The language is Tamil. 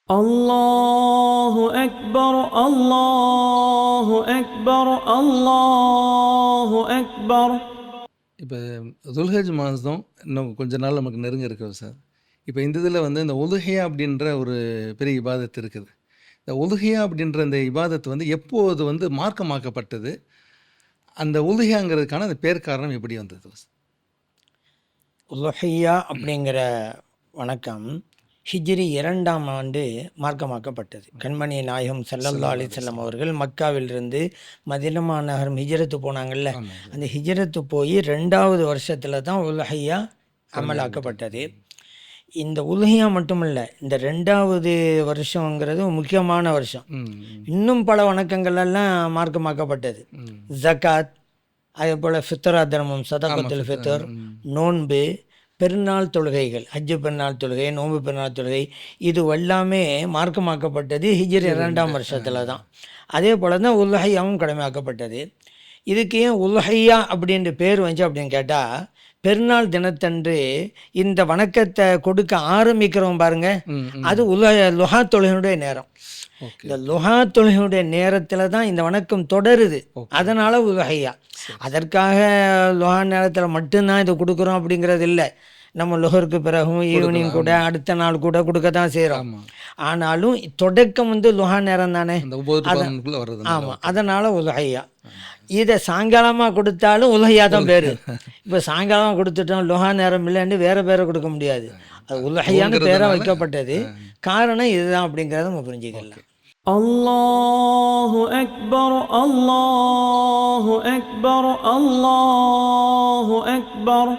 الله أكبر الله أكبر الله أكبر. இப்போ துல்ஹஜ் மாதம் இன்னும் கொஞ்ச நாள் நமக்கு நெருங்க இருக்குது சார். இப்போ இந்த இதில் வந்து இந்த உலுஹியா அப்படின்ற ஒரு பெரிய இபாதத் இருக்குது. இந்த உலுஹியா அப்படின்ற இந்த இபாதத் வந்து எப்போது வந்து மார்க்கமாக்கப்பட்டது? அந்த உலுஹியாங்கிறதுக்கான அந்த பேர் காரணம் எப்படி வந்தது? உலுஹியா அப்படிங்கிற வணக்கம் ஹிஜ்ரி 2ஆம் ஆண்டு மார்க்கமாக்கப்பட்டது. கண்மணி நாயகம் ஸல்லல்லாஹு அலைஹி வஸல்லம் அவர்கள் மக்காவிலிருந்து மதீனா நகரம் ஹிஜ்ரத்து போனாங்கல்ல, அந்த ஹிஜ்ரத்து போய் 2வது வருஷத்தில் தான் உலுஹியா அமலாக்கப்பட்டது. இந்த உலுஹியா மட்டும் இல்லை, இந்த 2வது வருஷங்கிறது முக்கியமான வருஷம். இன்னும் பல வணக்கங்கள் எல்லாம் மார்க்கமாக்கப்பட்டது. ஜகாத், அதே போல் ஃபித்ரா தர்மம், சதகத்துல் ஃபித்ர், நோன்பு, பெருநாள் தொழுகைகள், ஹஜ்ஜு பெருநாள் தொழுகை, நோன்பு பெருநாள் தொழுகை, இது எல்லாமே மார்க்கமாக்கப்பட்டது ஹிஜ்ரி 2ஆம் வருஷத்தில் தான். அதே போல் தான் உலுஹியாவும் கடமையாக்கப்பட்டது. இதுக்கு ஏன் உலுஹியா அப்படின்ற பேர் வந்துச்சு அப்படின்னு கேட்டால், பெருநாள் தினத்தன்று இந்த வணக்கத்தை கொடுக்க ஆரம்பிக்கிறோம் பாருங்க, அது லுஹா தொழுகையினுடைய நேரம். இந்த லுஹா தொழுகையுடைய நேரத்தில் தான் இந்த வணக்கம் தொடருது. அதனால் உலுஹியா. அதற்காக லுஹா நேரத்தில் மட்டும்தான் இதை கொடுக்குறோம் அப்படிங்கிறது இல்லை. நம்ம லுஹருக்கு பிறகும் ஈவினிங் கூட அடுத்த நாள் கூட கொடுக்க தான் செய்கிறோம். ஆனாலும் தொடக்கம் வந்து லுஹா நேரம் தானே. ஆமாம், அதனால் உலுஹியா. இதை சாயங்காலமாக கொடுத்தாலும் உலுஹியா தான் பேர். இப்போ சாயங்காலமாக கொடுத்துட்டோம், லுஹா நேரம் இல்லைன்னு வேறு பேரை கொடுக்க முடியாது. அது உலுஹியான்னு பேராக வைக்கப்பட்டது. காரணம் இதுதான் அப்படிங்கிறத நம்ம புரிஞ்சுக்கலாம். அல்லாஹு அக்பர் அல்லாஹு அக்பர் அல்லாஹு அக்பர்.